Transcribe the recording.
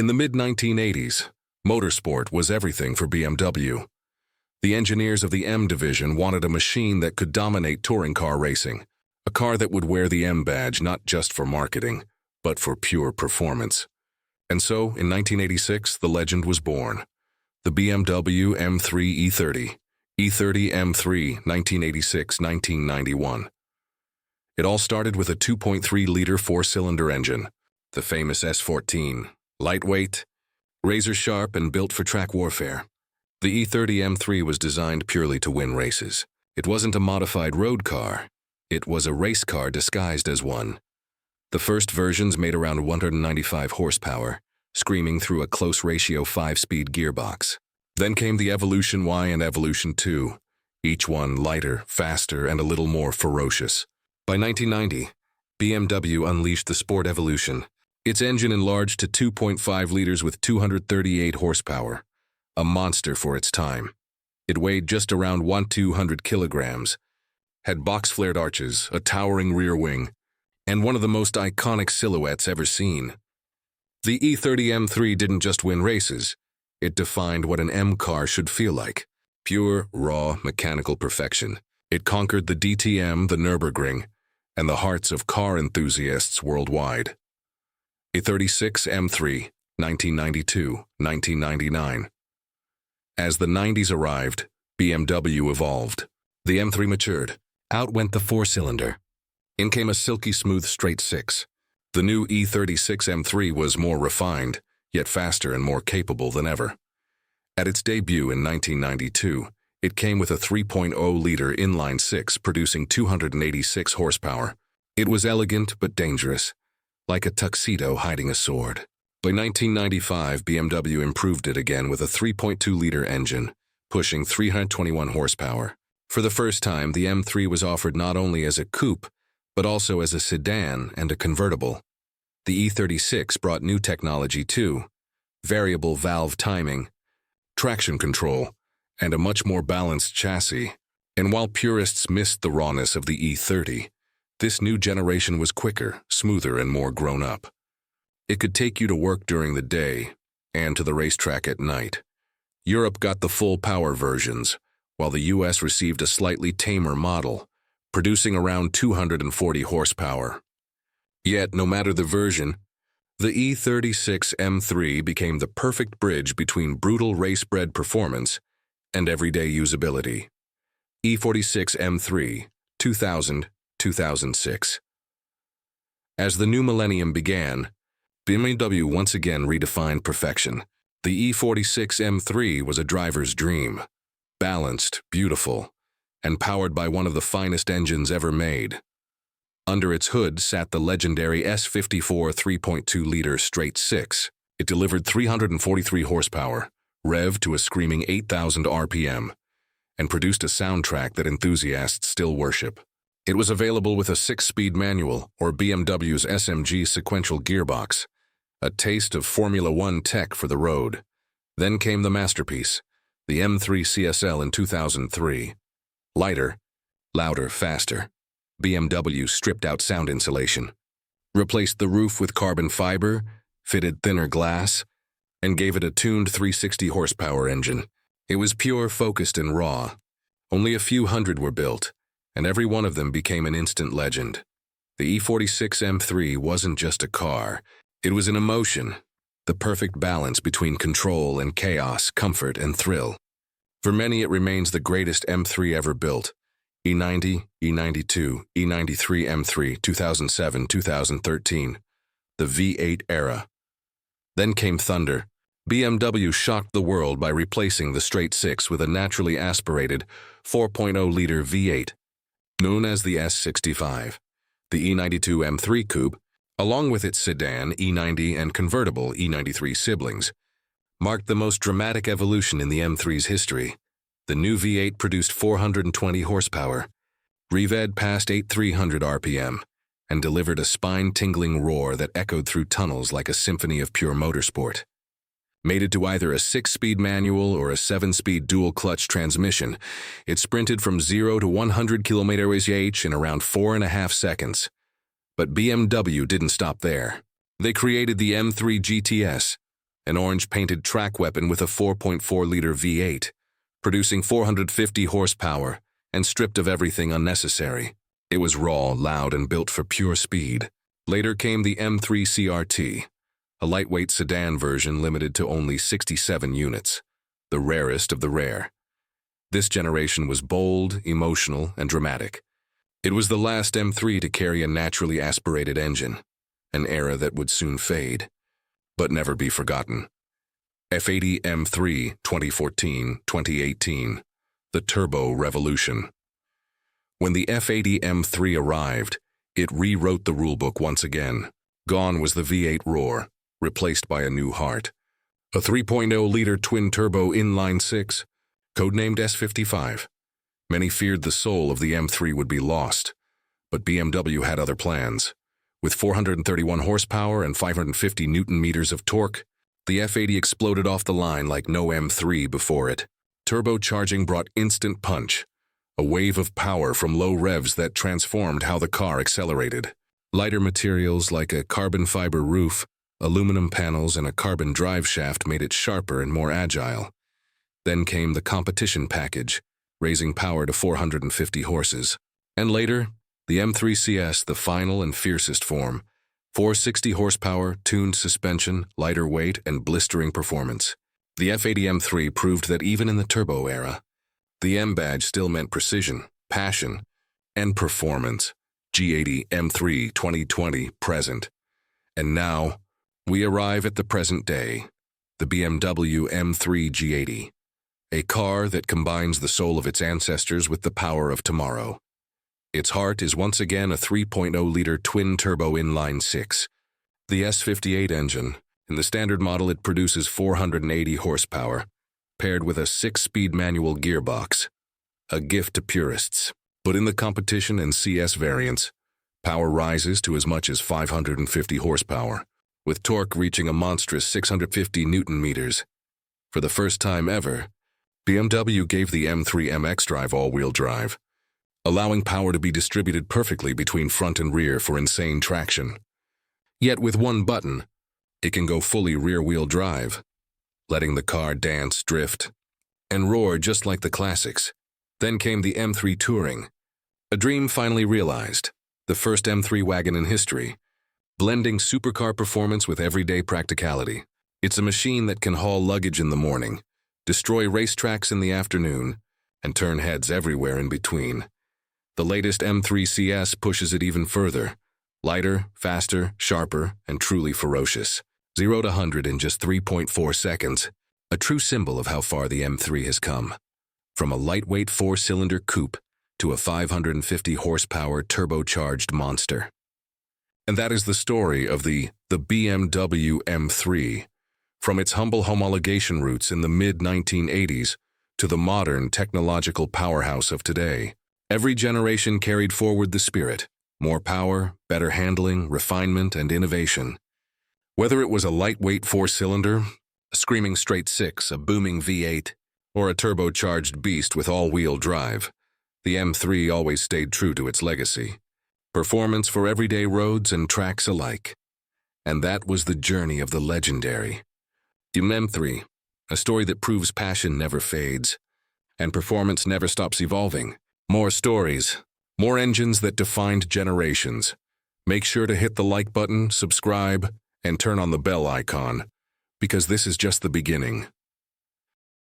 In the mid-1980s, motorsport was everything for BMW. The engineers of the M division wanted a machine that could dominate touring car racing, a car that would wear the M badge not just for marketing, but for pure performance. And so, in 1986, the legend was born. The BMW M3 E30, E30 M3, 1986-1991. It all started with a 2.3-liter four-cylinder engine, the famous S14, lightweight, razor-sharp, and built for track warfare. The E30 M3 was designed purely to win races. It wasn't a modified road car. It was a race car disguised as one. The first versions made around 195 horsepower, screaming through a close ratio 5-speed gearbox. Then came the Evolution Y and Evolution 2, each one lighter, faster, and a little more ferocious. By 1990, BMW unleashed the Sport Evolution. Its engine enlarged to 2.5 liters with 238 horsepower, a monster for its time. It weighed just around 200 kilograms, had box-flared arches, a towering rear wing, and one of the most iconic silhouettes ever seen. The E30 M3 didn't just win races, it defined what an M car should feel like. Pure, raw, mechanical perfection. It conquered the DTM, the Nürburgring, and the hearts of car enthusiasts worldwide. E30 M3, 1992-1999. As the 90s arrived, BMW evolved. The M3 matured. Out went the four-cylinder. In came a silky smooth straight six. The new E30 M3 was more refined, yet faster and more capable than ever. At its debut in 1992, it came with a 3.0-liter inline-six producing 286 horsepower. It was elegant but dangerous, like a tuxedo hiding a sword. By 1995, BMW improved it again with a 3.2-liter engine, pushing 321 horsepower. For the first time, the M3 was offered not only as a coupe, but also as a sedan and a convertible. The E36 brought new technology too: variable valve timing, traction control, and a much more balanced chassis. And while purists missed the rawness of the E30, this new generation was quicker, smoother, and more grown up. It could take you to work during the day and to the racetrack at night. Europe got the full power versions, while the US received a slightly tamer model, producing around 240 horsepower. Yet, no matter the version, the E30 M3 became the perfect bridge between brutal race-bred performance and everyday usability. E46 M3, 2000-2006. As the new millennium began, BMW once again redefined perfection. The E46 M3 was a driver's dream, balanced, beautiful, and powered by one of the finest engines ever made. Under its hood sat the legendary S54 3.2-liter straight six. It delivered 343 horsepower, revved to a screaming 8,000 RPM, and produced a soundtrack that enthusiasts still worship. It was available with a 6-speed manual, or BMW's SMG sequential gearbox, a taste of Formula One tech for the road. Then came the masterpiece, the M3 CSL in 2003. Lighter, louder, faster. BMW stripped out sound insulation, replaced the roof with carbon fiber, fitted thinner glass, and gave it a tuned 360 horsepower engine. It was pure, focused, and raw. Only a few hundred were built, and every one of them became an instant legend. The E46 M3 wasn't just a car, it was an emotion, the perfect balance between control and chaos, comfort and thrill. For many, it remains the greatest M3 ever built. E90, E92, E93 M3, 2007-2013, the V8 era. Then came Thunder. BMW shocked the world by replacing the straight six with a naturally aspirated 4.0-liter V8, known as the S65. The E92 M3 Coupe, along with its sedan, E90, and convertible E93 siblings, marked the most dramatic evolution in the M3's history. The new V8 produced 420 horsepower, revved past 8,300 RPM, and delivered a spine-tingling roar that echoed through tunnels like a symphony of pure motorsport. Mated to either a 6-speed manual or a 7-speed dual-clutch transmission, it sprinted from 0 to 100 km/h in around 4.5 seconds. But BMW didn't stop there. They created the M3 GTS, an orange-painted track weapon with a 4.4-liter V8, producing 450 horsepower and stripped of everything unnecessary. It was raw, loud, and built for pure speed. Later came the M3 CRT, a lightweight sedan version limited to only 67 units, the rarest of the rare. This generation was bold, emotional, and dramatic. It was the last M3 to carry a naturally aspirated engine, an era that would soon fade, but never be forgotten. F80 M3 2014-2018, the Turbo Revolution. When the F80 M3 arrived, it rewrote the rulebook once again. Gone was the V8 roar, replaced by a new heart. A 3.0-liter twin-turbo inline-six, codenamed S55. Many feared the soul of the M3 would be lost, but BMW had other plans. With 431 horsepower and 550 newton-meters of torque, the F80 exploded off the line like no M3 before it. Turbocharging brought instant punch, a wave of power from low revs that transformed how the car accelerated. Lighter materials like a carbon fiber roof, aluminum panels, and a carbon drive shaft made it sharper and more agile. Then came the competition package, raising power to 450 horses. And later, the M3 CS, the final and fiercest form. 460 horsepower, tuned suspension, lighter weight, and blistering performance. The F80 M3 proved that even in the turbo era, the M badge still meant precision, passion, and performance. G80 M3 2020 present. And now, we arrive at the present day, the BMW M3 G80, a car that combines the soul of its ancestors with the power of tomorrow. Its heart is once again a 3.0-liter twin-turbo inline-six. The S58 engine. In the standard model, it produces 480 horsepower, paired with a 6-speed manual gearbox, a gift to purists. But in the competition and CS variants, power rises to as much as 550 horsepower, with torque reaching a monstrous 650 newton-meters. For the first time ever, BMW gave the M3 MX Drive all-wheel drive, allowing power to be distributed perfectly between front and rear for insane traction. Yet with one button, it can go fully rear-wheel drive, letting the car dance, drift, and roar just like the classics. Then came the M3 Touring, a dream finally realized, the first M3 wagon in history, blending supercar performance with everyday practicality. It's a machine that can haul luggage in the morning, destroy racetracks in the afternoon, and turn heads everywhere in between. The latest M3 CS pushes it even further, lighter, faster, sharper, and truly ferocious. 0 to 100 in just 3.4 seconds, a true symbol of how far the M3 has come. From a lightweight 4-cylinder coupe to a 550 horsepower turbocharged monster. And that is the story of the BMW M3, from its humble homologation roots in the mid-1980s to the modern technological powerhouse of today. Every generation carried forward the spirit, more power, better handling, refinement, and innovation. Whether it was a lightweight 4-cylinder, a screaming straight 6, a booming V8, or a turbocharged beast with all-wheel drive, the M3 always stayed true to its legacy. Performance for everyday roads and tracks alike. And that was the journey of the legendary M3, a story that proves passion never fades, and performance never stops evolving. More stories, more engines that defined generations. Make sure to hit the like button, subscribe, and turn on the bell icon, because this is just the beginning.